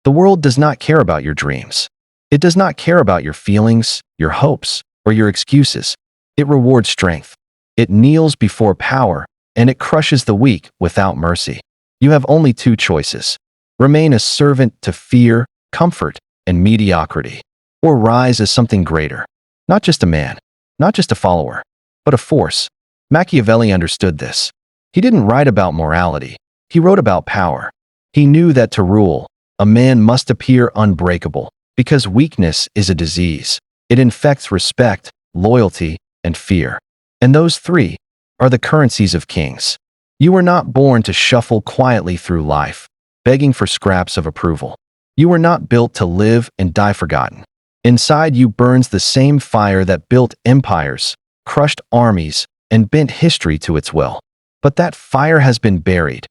The world does not care about your dreams. It does not care about your feelings, your hopes, or your excuses. It rewards strength. It kneels before power, and it crushes the weak without mercy. You have only two choices. Remain a servant to fear, comfort, and mediocrity, or rise as something greater. Not just a man, not just a follower, but a force. Machiavelli understood this. He didn't write about morality. He wrote about power. He knew that to rule, a man must appear unbreakable, because weakness is a disease. It infects respect, loyalty, and fear. And those three are the currencies of kings. You were not born to shuffle quietly through life, begging for scraps of approval. You were not built to live and die forgotten. Inside you burns the same fire that built empires, crushed armies, and bent history to its will. But that fire has been buried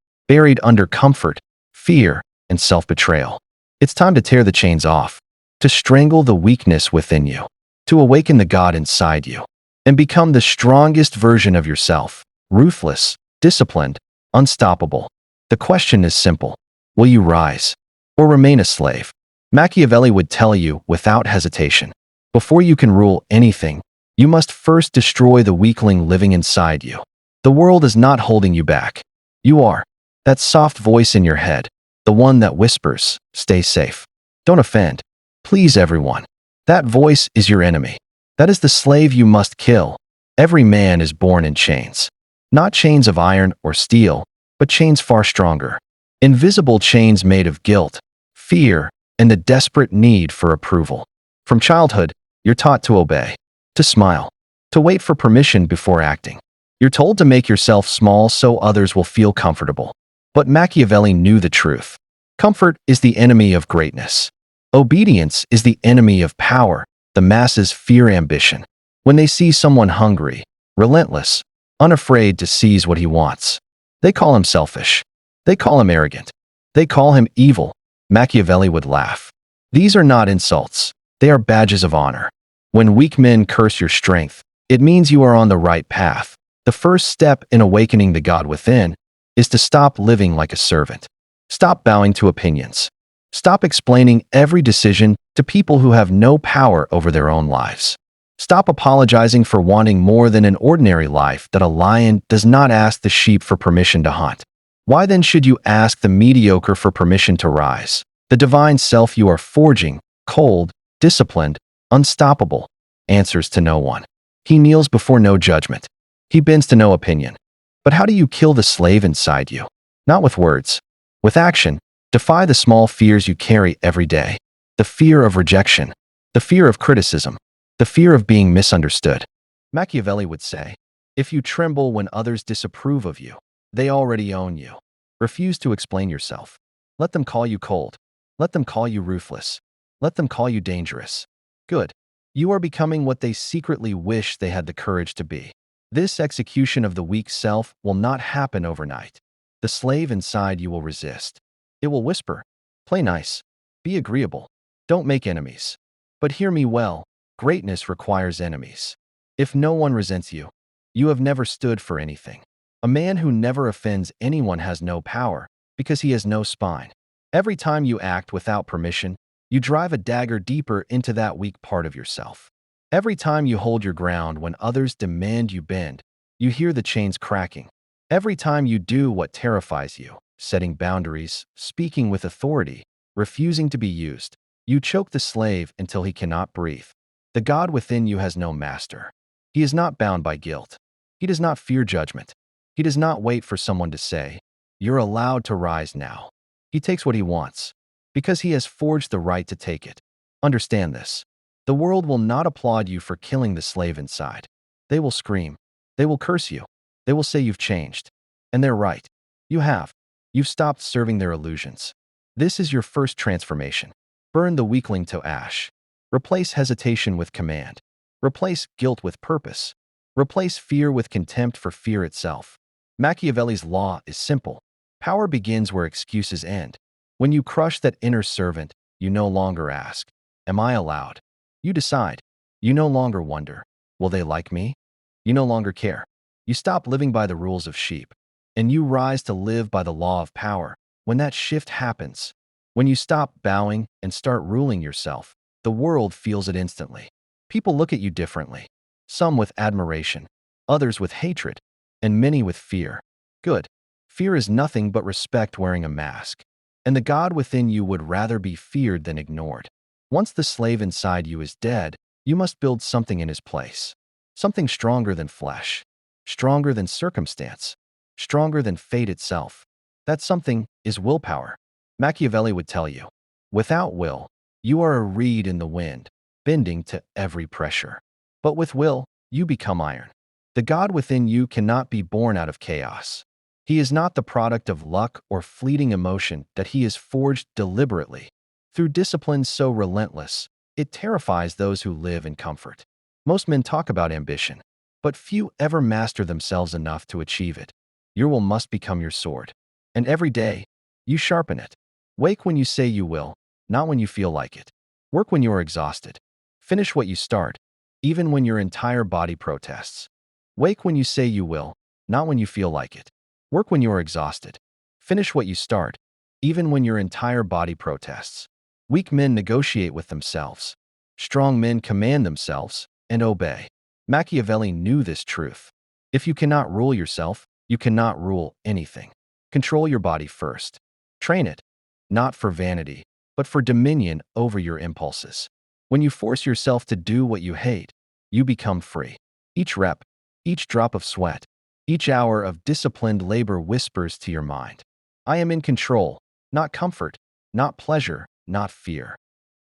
under comfort, fear, and self-betrayal. It's time to tear the chains off, to strangle the weakness within you, to awaken the God inside you, and become the strongest version of yourself, ruthless, disciplined, unstoppable. The question is simple. Will you rise or remain a slave? Machiavelli would tell you without hesitation, before you can rule anything, you must first destroy the weakling living inside you. The world is not holding you back. You are. That soft voice in your head, the one that whispers, stay safe. Don't offend. Please everyone. That voice is your enemy. That is the slave you must kill. Every man is born in chains. Not chains of iron or steel, but chains far stronger. Invisible chains made of guilt, fear, and the desperate need for approval. From childhood, you're taught to obey, to smile, to wait for permission before acting. You're told to make yourself small so others will feel comfortable. But Machiavelli knew the truth. Comfort is the enemy of greatness. Obedience is the enemy of power. The masses fear ambition. When they see someone hungry, relentless, unafraid to seize what he wants, they call him selfish. They call him arrogant. They call him evil. Machiavelli would laugh. These are not insults. They are badges of honor. When weak men curse your strength, it means you are on the right path. The first step in awakening the God within is to stop living like a servant. Stop bowing to opinions. Stop explaining every decision to people who have no power over their own lives. Stop apologizing for wanting more than an ordinary life that a lion does not ask the sheep for permission to hunt. Why then should you ask the mediocre for permission to rise? The divine self you are forging, cold, disciplined, unstoppable, answers to no one. He kneels before no judgment. He bends to no opinion. But how do you kill the slave inside you? Not with words. With action. Defy the small fears you carry every day. The fear of rejection. The fear of criticism. The fear of being misunderstood. Machiavelli would say, if you tremble when others disapprove of you, they already own you. Refuse to explain yourself. Let them call you cold. Let them call you ruthless. Let them call you dangerous. Good. You are becoming what they secretly wish they had the courage to be. This execution of the weak self will not happen overnight. The slave inside you will resist. It will whisper, play nice, be agreeable, don't make enemies. But hear me well, greatness requires enemies. If no one resents you, you have never stood for anything. A man who never offends anyone has no power, because he has no spine. Every time you act without permission, you drive a dagger deeper into that weak part of yourself. Every time you hold your ground when others demand you bend, you hear the chains cracking. Every time you do what terrifies you, setting boundaries, speaking with authority, refusing to be used, you choke the slave until he cannot breathe. The God within you has no master. He is not bound by guilt. He does not fear judgment. He does not wait for someone to say, you're allowed to rise now. He takes what he wants, because he has forged the right to take it. Understand this. The world will not applaud you for killing the slave inside. They will scream. They will curse you. They will say you've changed. And they're right. You have. You've stopped serving their illusions. This is your first transformation. Burn the weakling to ash. Replace hesitation with command. Replace guilt with purpose. Replace fear with contempt for fear itself. Machiavelli's law is simple. Power begins where excuses end. When you crush that inner servant, you no longer ask, am I allowed? You decide. You no longer wonder, will they like me? You no longer care. You stop living by the rules of sheep, and you rise to live by the law of power. When that shift happens, When you stop bowing and start ruling yourself, the world feels it instantly. People look at you differently, some with admiration, others with hatred, and many with fear. Good. Fear is nothing but respect wearing a mask, and the God within you would rather be feared than ignored. Once the slave inside you is dead, you must build something in his place. Something stronger than flesh, stronger than circumstance, stronger than fate itself. That something is willpower. Machiavelli would tell you, without will, you are a reed in the wind, bending to every pressure. But with will, you become iron. The God within you cannot be born out of chaos. He is not the product of luck or fleeting emotion, that he is forged deliberately. Through discipline so relentless, it terrifies those who live in comfort. Most men talk about ambition, but few ever master themselves enough to achieve it. Your will must become your sword, and every day, you sharpen it. Wake when you say you will, not when you feel like it. Work when you are exhausted. Finish what you start, even when your entire body protests. Wake when you say you will, not when you feel like it. Work when you are exhausted. Finish what you start, even when your entire body protests. Weak men negotiate with themselves. Strong men command themselves and obey. Machiavelli knew this truth. If you cannot rule yourself, you cannot rule anything. Control your body first. Train it, not for vanity, but for dominion over your impulses. When you force yourself to do what you hate, you become free. Each rep, each drop of sweat, each hour of disciplined labor whispers to your mind, I am in control, not comfort, not pleasure, not fear.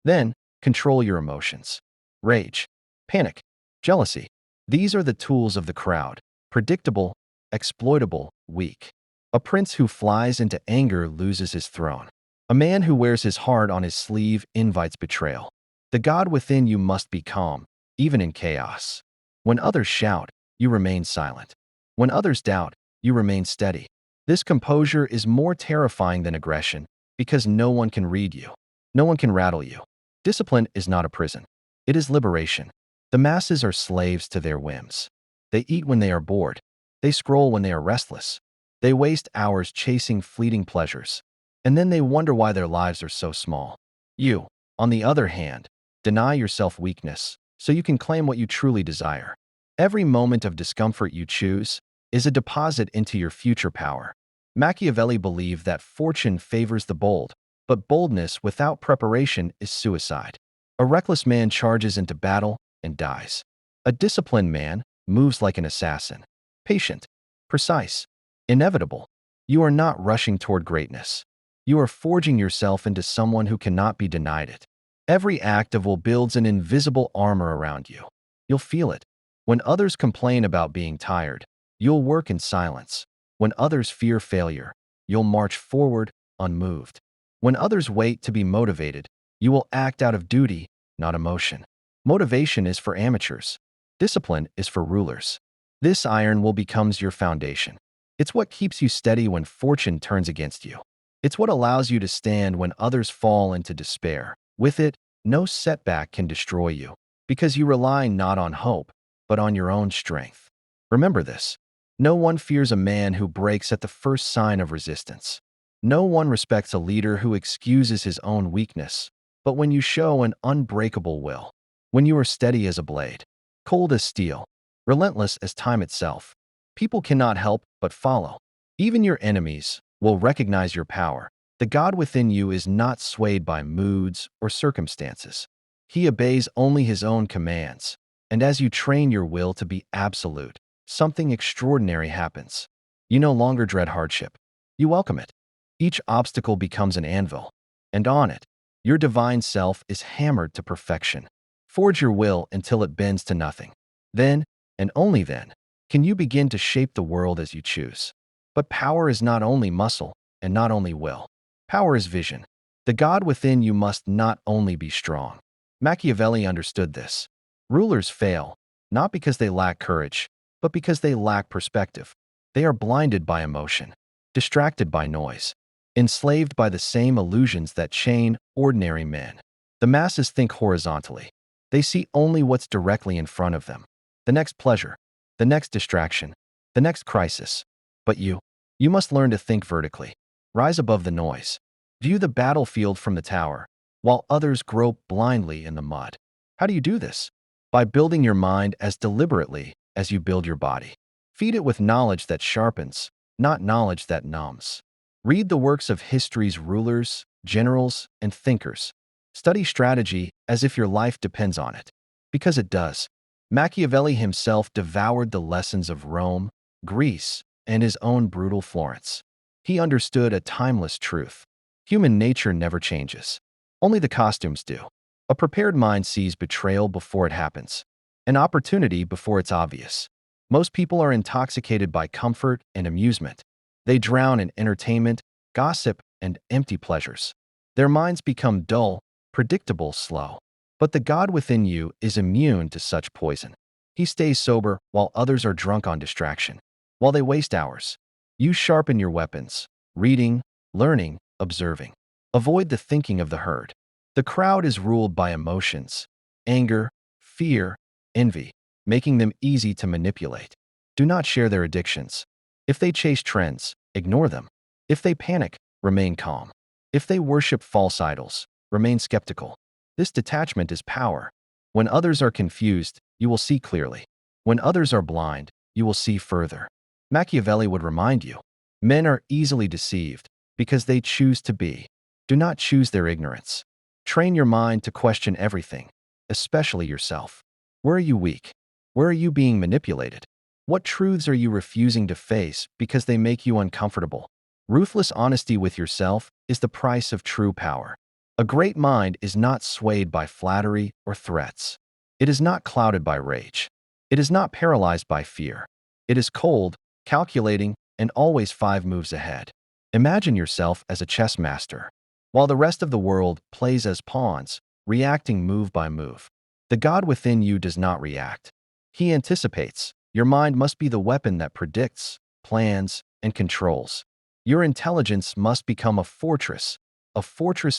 Then, control your emotions. Rage, panic, jealousy. These are the tools of the crowd, predictable, exploitable, weak. A prince who flies into anger loses his throne. A man who wears his heart on his sleeve invites betrayal. The God within you must be calm, even in chaos. When others shout, you remain silent. When others doubt, you remain steady. This composure is more terrifying than aggression because no one can read you. No one can rattle you. Discipline is not a prison. It is liberation. The masses are slaves to their whims. They eat when they are bored. They scroll when they are restless. They waste hours chasing fleeting pleasures. And then they wonder why their lives are so small. You, on the other hand, deny yourself weakness so you can claim what you truly desire. Every moment of discomfort you choose is a deposit into your future power. Machiavelli believed that fortune favors the bold, but boldness without preparation is suicide. A reckless man charges into battle and dies. A disciplined man moves like an assassin, patient, precise, inevitable. You are not rushing toward greatness. You are forging yourself into someone who cannot be denied it. Every act of will builds an invisible armor around you. You'll feel it. When others complain about being tired, you'll work in silence. When others fear failure, you'll march forward, unmoved. When others wait to be motivated, you will act out of duty, not emotion. Motivation is for amateurs. Discipline is for rulers. This iron will becomes your foundation. It's what keeps you steady when fortune turns against you. It's what allows you to stand when others fall into despair. With it, no setback can destroy you, because you rely not on hope, but on your own strength. Remember this. No one fears a man who breaks at the first sign of resistance. No one respects a leader who excuses his own weakness. But when you show an unbreakable will, when you are steady as a blade, cold as steel, relentless as time itself, people cannot help but follow. Even your enemies will recognize your power. The God within you is not swayed by moods or circumstances. He obeys only his own commands. And as you train your will to be absolute, something extraordinary happens. You no longer dread hardship. You welcome it. Each obstacle becomes an anvil, and on it, your divine self is hammered to perfection. Forge your will until it bends to nothing. Then, and only then, can you begin to shape the world as you choose. But power is not only muscle and not only will. Power is vision. The God within you must not only be strong. Machiavelli understood this. Rulers fail, not because they lack courage, but because they lack perspective. They are blinded by emotion, distracted by noise, enslaved by the same illusions that chain ordinary men. The masses think horizontally. They see only what's directly in front of them. The next pleasure, the next distraction, the next crisis. But you must learn to think vertically. Rise above the noise. View the battlefield from the tower, while others grope blindly in the mud. How do you do this? By building your mind as deliberately as you build your body. Feed it with knowledge that sharpens, not knowledge that numbs. Read the works of history's rulers, generals, and thinkers. Study strategy as if your life depends on it. Because it does. Machiavelli himself devoured the lessons of Rome, Greece, and his own brutal Florence. He understood a timeless truth. Human nature never changes. Only the costumes do. A prepared mind sees betrayal before it happens, an opportunity before it's obvious. Most people are intoxicated by comfort and amusement. They drown in entertainment, gossip, and empty pleasures. Their minds become dull, predictable, slow. But the God within you is immune to such poison. He stays sober while others are drunk on distraction. While they waste hours, you sharpen your weapons, reading, learning, observing. Avoid the thinking of the herd. The crowd is ruled by emotions, anger, fear, envy, making them easy to manipulate. Do not share their addictions. If they chase trends, ignore them. If they panic, remain calm. If they worship false idols, remain skeptical. This detachment is power. When others are confused, you will see clearly. When others are blind, you will see further. Machiavelli would remind you, men are easily deceived because they choose to be. Do not choose their ignorance. Train your mind to question everything, especially yourself. Where are you weak? Where are you being manipulated? What truths are you refusing to face because they make you uncomfortable? Ruthless honesty with yourself is the price of true power. A great mind is not swayed by flattery or threats. It is not clouded by rage. It is not paralyzed by fear. It is cold, calculating, and always 5 moves ahead. Imagine yourself as a chess master, while the rest of the world plays as pawns, reacting move by move. The God within you does not react. He anticipates. Your mind must be the weapon that predicts, plans, and controls. Your intelligence must become a fortress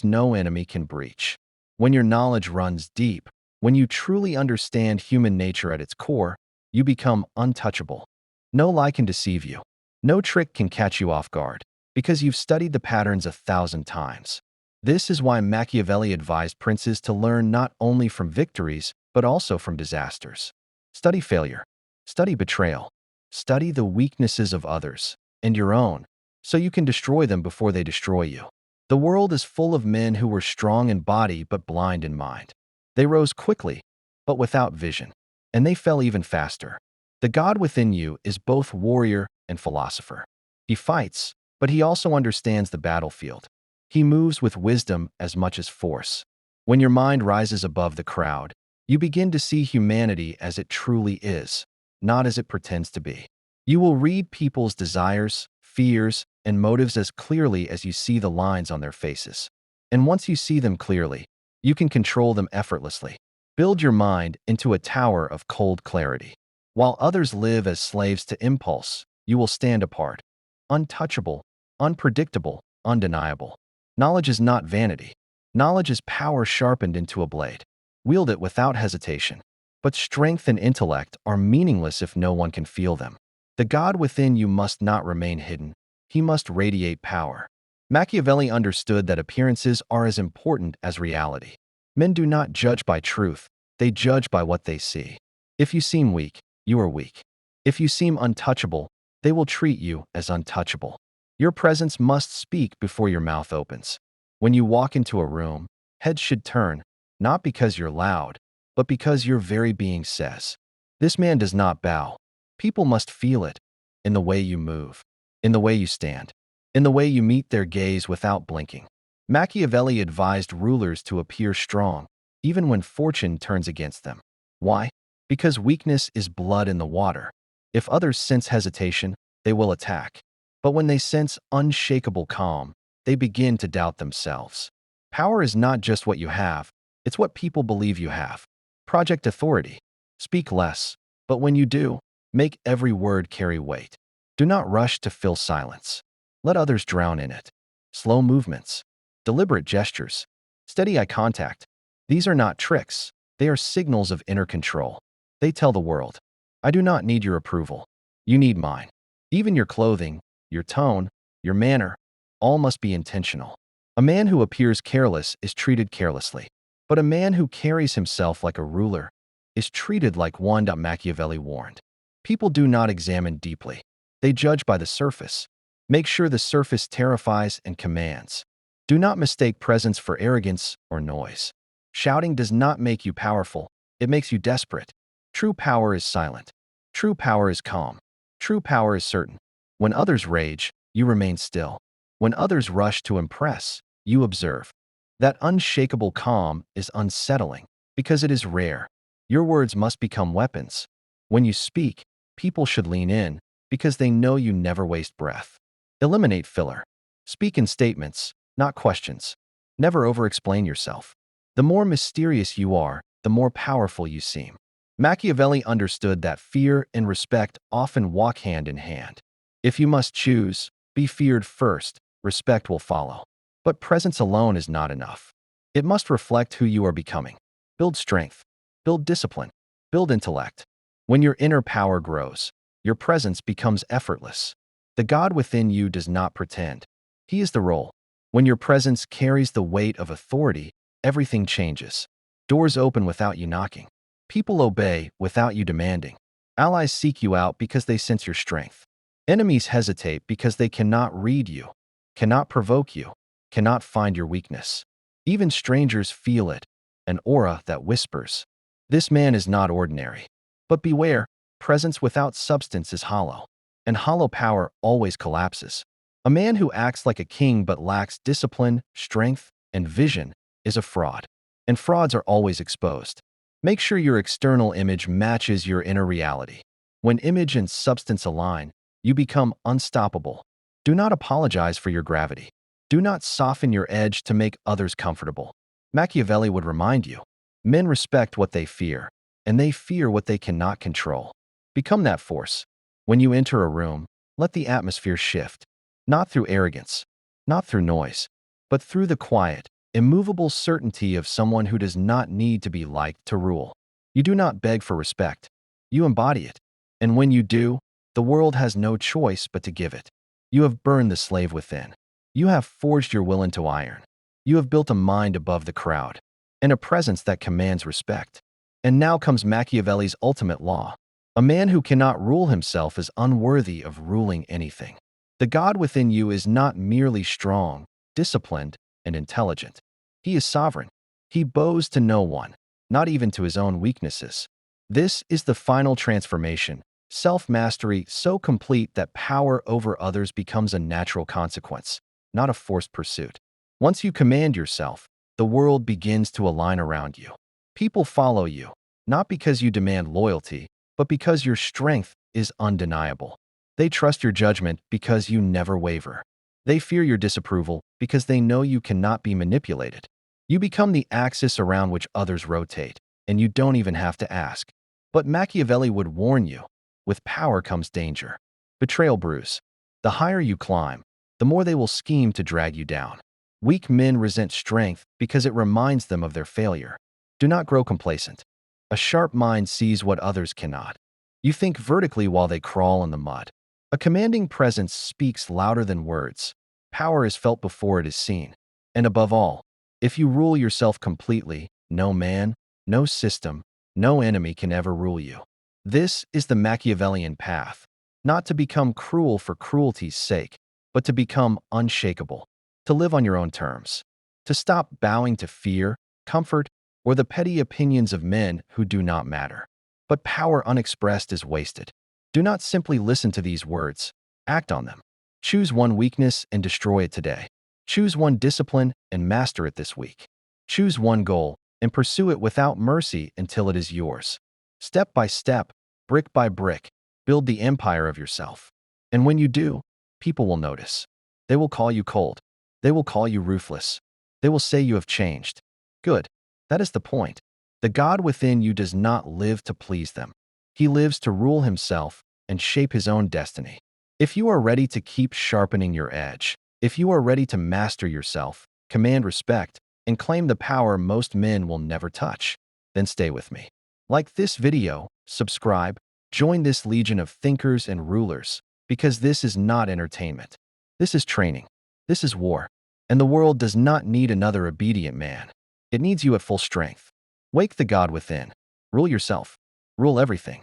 no enemy can breach. When your knowledge runs deep, when you truly understand human nature at its core, you become untouchable. No lie can deceive you. No trick can catch you off guard, because you've studied the patterns 1,000 times. This is why Machiavelli advised princes to learn not only from victories, but also from disasters. Study failure. Study betrayal. Study the weaknesses of others and your own, so you can destroy them before they destroy you. The world is full of men who were strong in body but blind in mind. They rose quickly, but without vision, and they fell even faster. The God within you is both warrior and philosopher. He fights, but he also understands the battlefield. He moves with wisdom as much as force. When your mind rises above the crowd, you begin to see humanity as it truly is, not as it pretends to be. You will read people's desires, fears, and motives as clearly as you see the lines on their faces. And once you see them clearly, you can control them effortlessly. Build your mind into a tower of cold clarity. While others live as slaves to impulse, you will stand apart. Untouchable, unpredictable, undeniable. Knowledge is not vanity. Knowledge is power sharpened into a blade. Wield it without hesitation. But strength and intellect are meaningless if no one can feel them. The God within you must not remain hidden. He must radiate power. Machiavelli understood that appearances are as important as reality. Men do not judge by truth. They judge by what they see. If you seem weak, you are weak. If you seem untouchable, they will treat you as untouchable. Your presence must speak before your mouth opens. When you walk into a room, heads should turn, not because you're loud, but because your very being says, "This man does not bow." People must feel it in the way you move, in the way you stand, in the way you meet their gaze without blinking. Machiavelli advised rulers to appear strong, even when fortune turns against them. Why? Because weakness is blood in the water. If others sense hesitation, they will attack. But when they sense unshakable calm, they begin to doubt themselves. Power is not just what you have, it's what people believe you have. Project authority. Speak less, but when you do, make every word carry weight. Do not rush to fill silence. Let others drown in it. Slow movements. Deliberate gestures. Steady eye contact. These are not tricks. They are signals of inner control. They tell the world, "I do not need your approval. You need mine." Even your clothing, your tone, your manner, all must be intentional. A man who appears careless is treated carelessly, but a man who carries himself like a ruler is treated like one. Machiavelli warned. People do not examine deeply. They judge by the surface. Make sure the surface terrifies and commands. Do not mistake presence for arrogance or noise. Shouting does not make you powerful. It makes you desperate. True power is silent. True power is calm. True power is certain. When others rage, you remain still. When others rush to impress, you observe. That unshakable calm is unsettling because it is rare. Your words must become weapons. When you speak, people should lean in because they know you never waste breath. Eliminate filler. Speak in statements, not questions. Never over-explain yourself. The more mysterious you are, the more powerful you seem. Machiavelli understood that fear and respect often walk hand in hand. If you must choose, be feared first, respect will follow. But presence alone is not enough. It must reflect who you are becoming. Build strength. Build discipline. Build intellect. When your inner power grows, your presence becomes effortless. The God within you does not pretend. He is the role. When your presence carries the weight of authority, everything changes. Doors open without you knocking. People obey without you demanding. Allies seek you out because they sense your strength. Enemies hesitate because they cannot read you, cannot provoke you, cannot find your weakness. Even strangers feel it, an aura that whispers. This man is not ordinary. But beware, presence without substance is hollow, and hollow power always collapses. A man who acts like a king but lacks discipline, strength, and vision is a fraud, and frauds are always exposed. Make sure your external image matches your inner reality. When image and substance align, you become unstoppable. Do not apologize for your gravity. Do not soften your edge to make others comfortable. Machiavelli would remind you, men respect what they fear, and they fear what they cannot control. Become that force. When you enter a room, let the atmosphere shift, not through arrogance, not through noise, but through the quiet, immovable certainty of someone who does not need to be liked to rule. You do not beg for respect. You embody it. And when you do, the world has no choice but to give it. You have burned the slave within. You have forged your will into iron. You have built a mind above the crowd, and a presence that commands respect. And now comes Machiavelli's ultimate law. A man who cannot rule himself is unworthy of ruling anything. The God within you is not merely strong, disciplined, and intelligent. He is sovereign. He bows to no one, not even to his own weaknesses. This is the final transformation, self-mastery so complete that power over others becomes a natural consequence, not a forced pursuit. Once you command yourself, the world begins to align around you. People follow you, not because you demand loyalty, but because your strength is undeniable. They trust your judgment because you never waver. They fear your disapproval because they know you cannot be manipulated. You become the axis around which others rotate, and you don't even have to ask. But Machiavelli would warn you, with power comes danger. Betrayal brews. The higher you climb, the more they will scheme to drag you down. Weak men resent strength because it reminds them of their failure. Do not grow complacent. A sharp mind sees what others cannot. You think vertically while they crawl in the mud. A commanding presence speaks louder than words. Power is felt before it is seen. And above all, if you rule yourself completely, no man, no system, no enemy can ever rule you. This is the Machiavellian path, not to become cruel for cruelty's sake, but to become unshakable, to live on your own terms, to stop bowing to fear, comfort, or the petty opinions of men who do not matter. But power unexpressed is wasted. Do not simply listen to these words. Act on them. Choose one weakness and destroy it today. Choose one discipline and master it this week. Choose one goal and pursue it without mercy until it is yours. Step by step, brick by brick, build the empire of yourself. And when you do, people will notice. They will call you cold. They will call you ruthless. They will say you have changed. Good. That is the point. The God within you does not live to please them. He lives to rule himself and shape his own destiny. If you are ready to keep sharpening your edge, if you are ready to master yourself, command respect, and claim the power most men will never touch, then stay with me. Like this video, subscribe, join this legion of thinkers and rulers, because this is not entertainment. This is training. This is war. And the world does not need another obedient man. It needs you at full strength. Wake the God within. Rule yourself. Rule everything.